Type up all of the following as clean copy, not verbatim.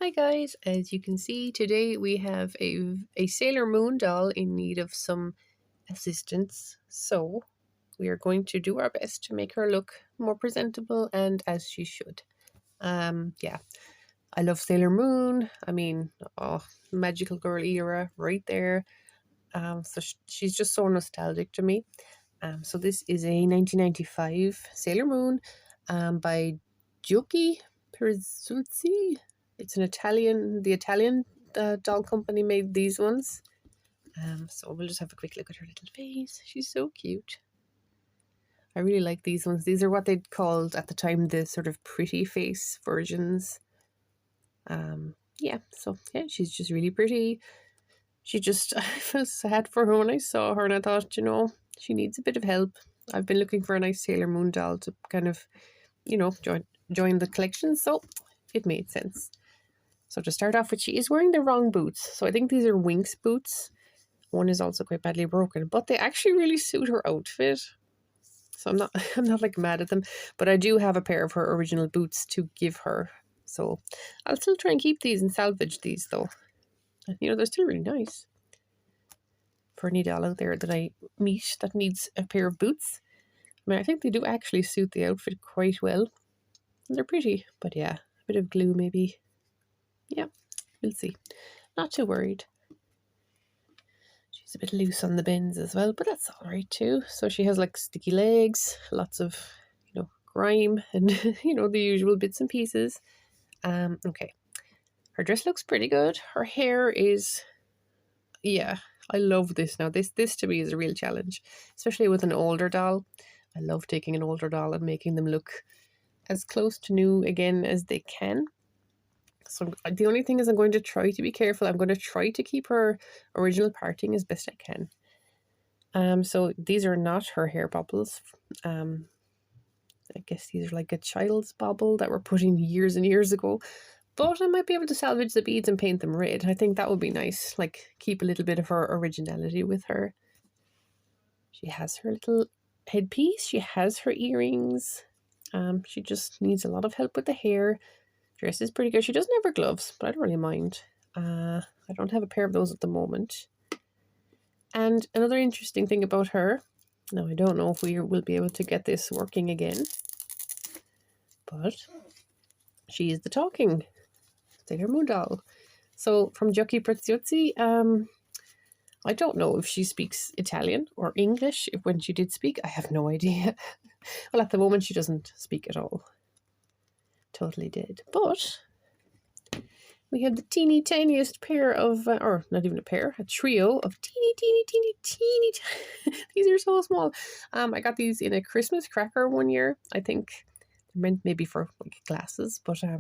Hi guys, as you can see today we have a Sailor Moon doll in need of some assistance. So we are going to do our best to make her look more presentable and as she should. Yeah, I love Sailor Moon. I mean, oh, magical girl era right there. So she's just so nostalgic to me. So this is a 1995 Sailor Moon by Giochi Preziosi. It's the Italian doll company made these ones. So we'll just have a quick look at her little face. She's so cute. I really like these ones. These are what they'd called at the time the sort of pretty face versions. Yeah, so yeah, she's just really pretty. I felt sad for her when I saw her and I thought, she needs a bit of help. I've been looking for a nice Sailor Moon doll to kind of, join the collection, so it made sense. So to start off with, she is wearing the wrong boots. So I think these are Winx boots. One is also quite badly broken, but they actually really suit her outfit. So I'm not like mad at them, but I do have a pair of her original boots to give her. So I'll still try and keep these and salvage these though. They're still really nice. For any doll out there that I meet that needs a pair of boots. I mean, I think they do actually suit the outfit quite well. They're pretty, but yeah, a bit of glue maybe. Yeah, we'll see. Not too worried. She's a bit loose on the bends as well, but that's all right too. So she has like sticky legs, lots of, grime and, the usual bits and pieces. Okay. Her dress looks pretty good. Her hair is, yeah, I love this now. This to me is a real challenge, especially with an older doll. I love taking an older doll and making them look as close to new again as they can. So the only thing is I'm going to try to be careful. I'm going to try to keep her original parting as best I can. So these are not her hair bobbles. I guess these are like a child's bobble that were put in years and years ago. But I might be able to salvage the beads and paint them red. I think that would be nice. Like keep a little bit of her originality with her. She has her little headpiece. She has her earrings. She just needs a lot of help with the hair. Dress is pretty good. She doesn't have her gloves, but I don't really mind. I don't have a pair of those at the moment. And another interesting thing about her, now I don't know if we will be able to get this working again, but she is the talking Sailor Moon doll. So from Giochi Preziosi, I don't know if she speaks Italian or English. If when she did speak, I have no idea. Well, at the moment she doesn't speak at all. Totally did. But we have the teeny tiniest pair of, or not even a pair, a trio of teeny. These are so small. I got these in a Christmas cracker one year. I think they're meant maybe for like glasses, but yeah,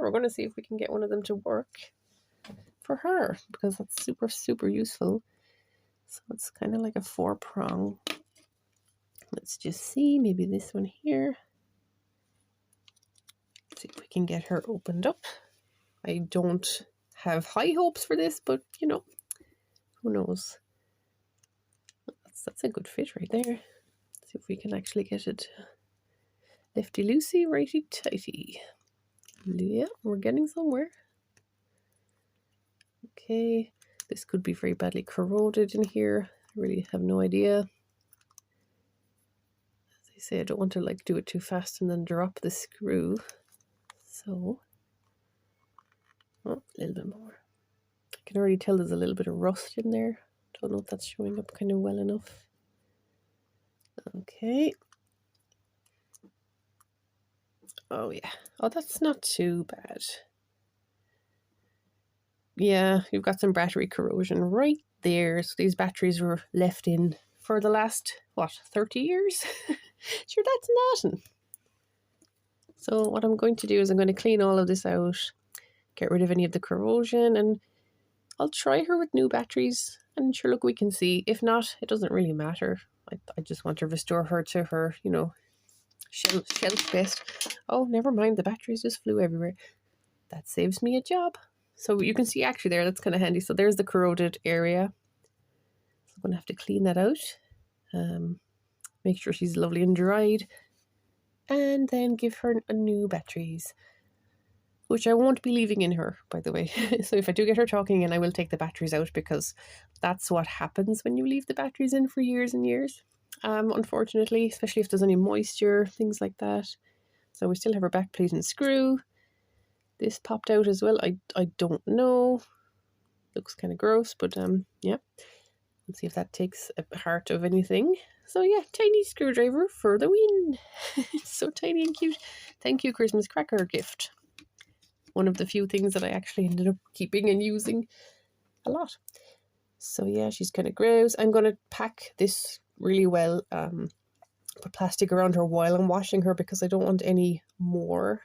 we're going to see if we can get one of them to work for her because that's super, super useful. So it's kind of like a 4-prong. Let's just see, maybe this one here. Let's see if we can get her opened up. I don't have high hopes for this, but who knows? That's a good fit right there. Let's see if we can actually get it lefty loosey, righty tighty. Yeah, we're getting somewhere. Okay, this could be very badly corroded in here. I really have no idea. As I say, I don't want to like do it too fast and then drop the screw. So, a little bit more. I can already tell there's a little bit of rust in there. Don't know if that's showing up kind of well enough. Okay. Oh yeah. Oh, that's not too bad. Yeah, you've got some battery corrosion right there. So these batteries were left in for the last, 30 years? Sure, that's nothing. So what I'm going to do is I'm going to clean all of this out, get rid of any of the corrosion, and I'll try her with new batteries. And sure, look, we can see. If not, it doesn't really matter. I just want to restore her to her, shelf best. Oh, never mind. The batteries just flew everywhere. That saves me a job. So you can see actually there, that's kind of handy. So there's the corroded area. So I'm going to have to clean that out. Make sure she's lovely and dried. And then give her a new batteries. which I won't be leaving in her, by the way. So if I do get her talking in, I will take the batteries out, because that's what happens when you leave the batteries in for years and years. Unfortunately, especially if there's any moisture, things like that. So we still have our back plate and screw. This popped out as well. I don't know. Looks kind of gross, but yeah. Let's see if that takes a heart of anything. So yeah, tiny screwdriver for the win. It's so tiny and cute. Thank you, Christmas cracker gift. One of the few things that I actually ended up keeping and using a lot. So yeah, she's kind of gross. I'm going to pack this really well. Put plastic around her while I'm washing her, because I don't want any more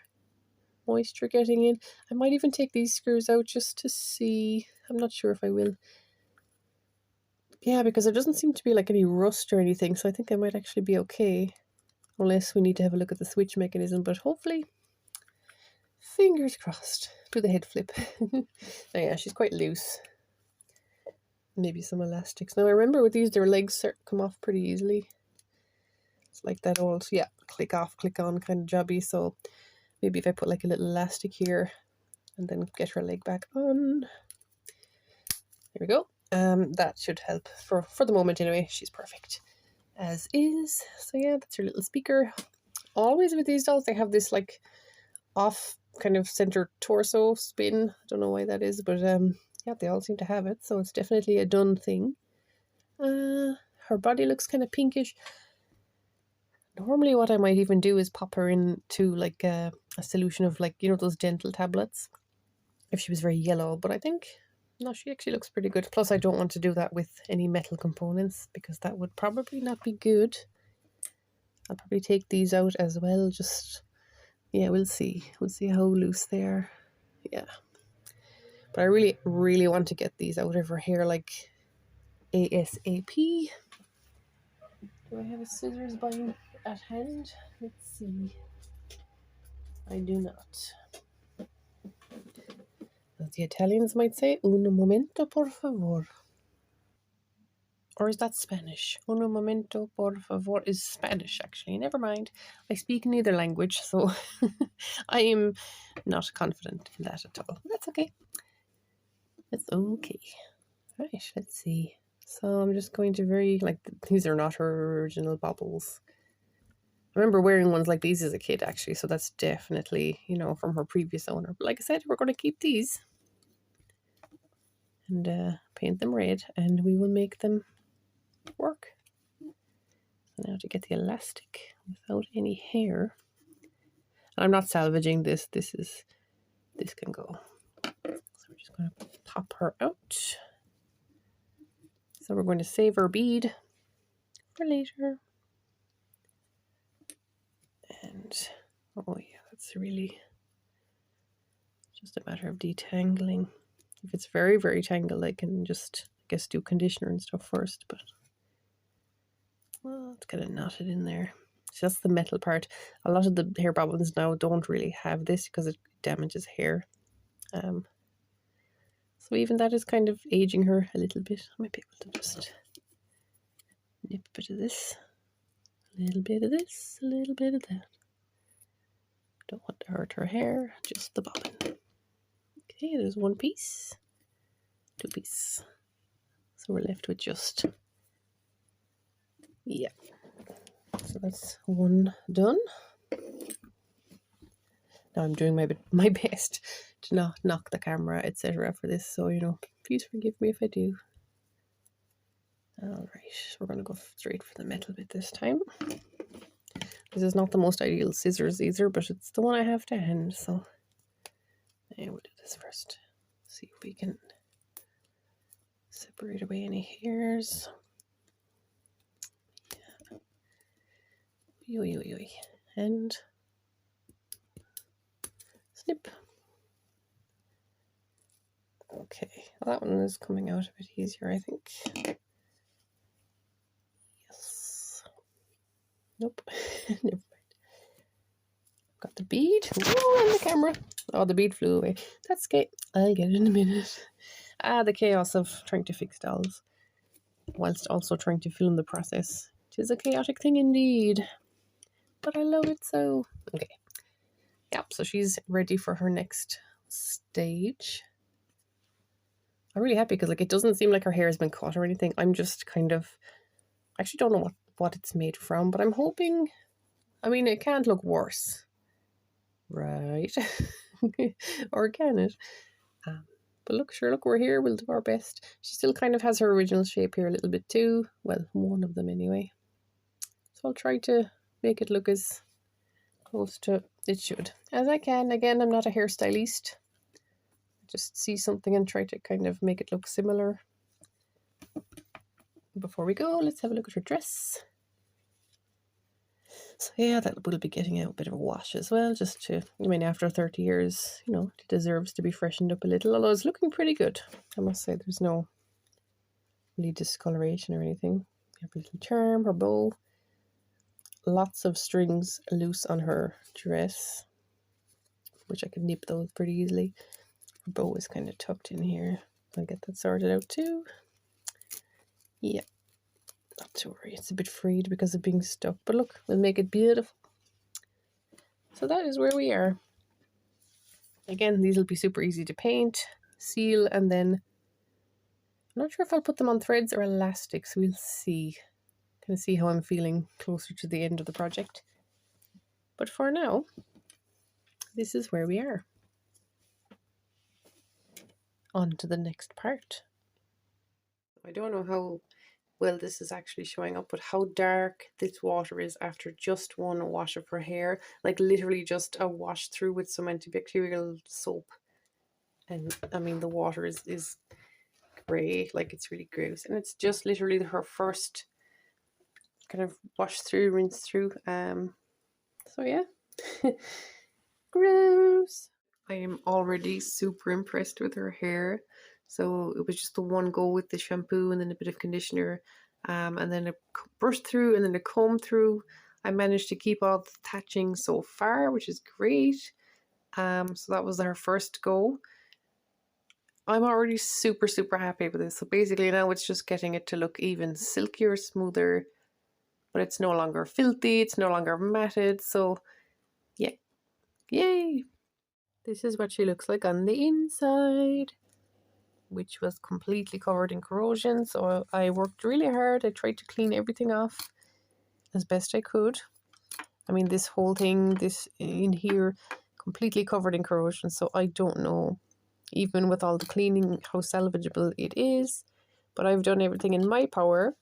moisture getting in. I might even take these screws out just to see. I'm not sure if I will. Yeah, because there doesn't seem to be like any rust or anything, so I think I might actually be okay. Unless we need to have a look at the switch mechanism, but hopefully, fingers crossed. Do the head flip. So yeah, she's quite loose. Maybe some elastics. Now I remember with these, their legs come off pretty easily. It's like that old, yeah, click off, click on kind of jobby. So maybe if I put like a little elastic here and then get her leg back on. There we go. That should help for the moment anyway. She's perfect as is. So yeah, that's her little speaker. Always with these dolls, they have this like off kind of center torso spin. I don't know why that is, but yeah, they all seem to have it. So it's definitely a done thing. Her body looks kind of pinkish. Normally what I might even do is pop her into like a solution of like, you know, those gentle tablets if she was very yellow, but I think no, she actually looks pretty good. Plus I don't want to do that with any metal components, because that would probably not be good. I'll probably take these out as well. Just, yeah, we'll see how loose they are. Yeah, but I really want to get these out of her hair like ASAP. Do I have a scissors by at hand? Let's see. I do not. As the Italians might say, un momento por favor. Or is that Spanish? Un momento por favor is Spanish, actually. Never mind. I speak neither language, so I am not confident in that at all. That's okay. It's okay. Right, let's see. So I'm just going to these are not her original baubles. I remember wearing ones like these as a kid, actually, so that's definitely, you know, from her previous owner. But like I said, we're going to keep these and paint them red, and we will make them work. So now to get the elastic without any hair. And I'm not salvaging this. This can go. So we're just going to pop her out. So we're going to save our bead for later. And oh yeah, that's really just a matter of detangling. If it's very, very tangled, I can just, I guess, do conditioner and stuff first, but well, it's kind of knotted in there. So that's the metal part. A lot of the hair bobbins now don't really have this because it damages hair. So even that is kind of aging her a little bit. I might be able to just nip a bit of this, a little bit of this, a little bit of that. Don't want to hurt her hair, just the bobbin. Okay, there's one piece, two pieces. So we're left with just, yeah. So that's one done. Now I'm doing my best to not knock the camera, etc. for this. So, you know, please forgive me if I do. All right, we're going to go straight for the metal bit this time. This is not the most ideal scissors either, but it's the one I have to hand. So yeah, we'll do this first. See if we can separate away any hairs. Yeah. And snip. Okay, well, that one is coming out a bit easier, I think. Yes. Nope. Never mind. Got the bead. Oh, and the camera. Oh, the bead flew away. That's okay. I'll get it in a minute. The chaos of trying to fix dolls whilst also trying to film the process. It is a chaotic thing indeed. But I love it so. Okay. Yep, so she's ready for her next stage. I'm really happy because like it doesn't seem like her hair has been cut or anything. I'm just kind of, I actually don't know what it's made from, but I'm hoping, I mean, it can't look worse, right? Or can it? But look, sure, look, we're here, we'll do our best. She still kind of has her original shape here a little bit too. Well, one of them anyway. So I'll try to make it look as close to it should as I can. Again, I'm not a hairstylist. Just see something and try to kind of make it look similar. Before we go, let's have a look at her dress. So yeah, that will be getting out a bit of a wash as well, just to, I mean, after 30 years, you know, it deserves to be freshened up a little, although it's looking pretty good. I must say there's no really discoloration or anything. Her little charm, her bow. Lots of strings loose on her dress, which I can nip those pretty easily. Her bow is kind of tucked in here. I'll get that sorted out too. Yeah, not to worry, it's a bit frayed because of being stuck, but look, we'll make it beautiful. So that is where we are. Again, these will be super easy to paint, seal, and then I'm not sure if I'll put them on threads or elastic, so we'll see. Kind of see how I'm feeling closer to the end of the project. But for now, this is where we are. On to the next part. I don't know how well this is actually showing up, but how dark this water is after just one wash of her hair. Like literally just a wash through with some antibacterial soap. And I mean, the water is grey, like it's really gross. And it's just literally her first kind of wash through, rinse through. So yeah, gross. I am already super impressed with her hair. So it was just the one go with the shampoo and then a bit of conditioner, and then a brush through and then a comb through. I managed to keep all the thatching so far, which is great. So that was her first go. I'm already super, super happy with this. So basically now it's just getting it to look even silkier, smoother, but it's no longer filthy, it's no longer matted. So yeah, yay! This is what she looks like on the inside, which was completely covered in corrosion. So I worked really hard. I tried to clean everything off as best I could. I mean, this whole thing, this in here, completely covered in corrosion. So I don't know, even with all the cleaning, how salvageable it is. But I've done everything in my power.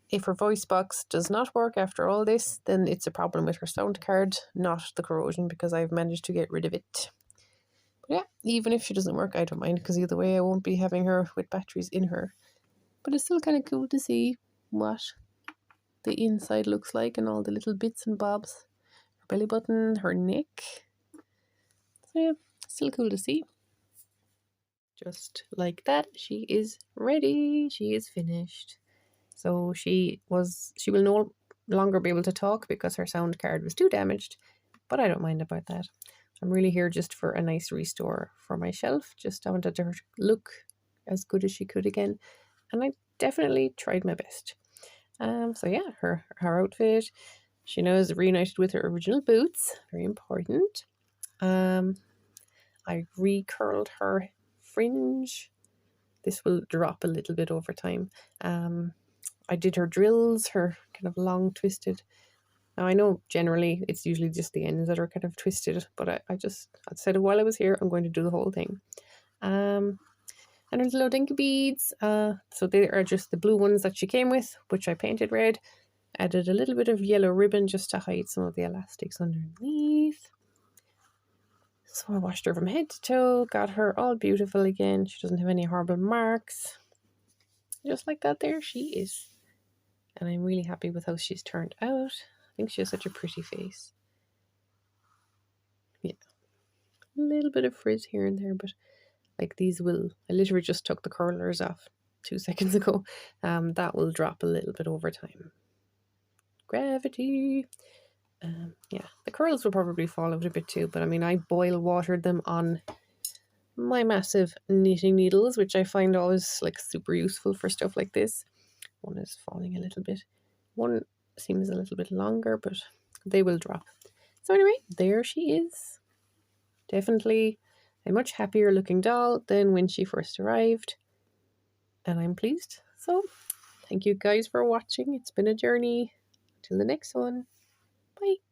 If her voice box does not work after all this, then it's a problem with her sound card, not the corrosion, because I've managed to get rid of it. Yeah, even if she doesn't work, I don't mind, because either way I won't be having her with batteries in her. But it's still kind of cool to see what the inside looks like and all the little bits and bobs. Her belly button, her neck. So yeah, still cool to see. Just like that, she is ready. She is finished. So she will no longer be able to talk because her sound card was too damaged, but I don't mind about that. I'm really here just for a nice restore for my shelf. Just I wanted her to look as good as she could again. And I definitely tried my best. So yeah, her outfit. She now is reunited with her original boots. Very important. I recurled her fringe. This will drop a little bit over time. I did her drills, her kind of long twisted. Now I know generally it's usually just the ends that are kind of twisted, but I said while I was here, I'm going to do the whole thing. And there's little dinky beads. So they are just the blue ones that she came with, which I painted red. Added a little bit of yellow ribbon just to hide some of the elastics underneath. So I washed her from head to toe, got her all beautiful again. She doesn't have any horrible marks. Just like that, there she is. And I'm really happy with how she's turned out. I think she has such a pretty face. Yeah. A little bit of frizz here and there, but like these will, I literally just took the curlers off 2 seconds ago. That will drop a little bit over time. Gravity. Yeah, the curls will probably fall out a bit too, but I mean, I boil watered them on my massive knitting needles, which I find always like super useful for stuff like this. One is falling a little bit. One seems a little bit longer, but they will drop. So anyway, there she is. Definitely a much happier looking doll than when she first arrived, and I'm pleased. So thank you guys for watching. It's been a journey. Till the next one. Bye.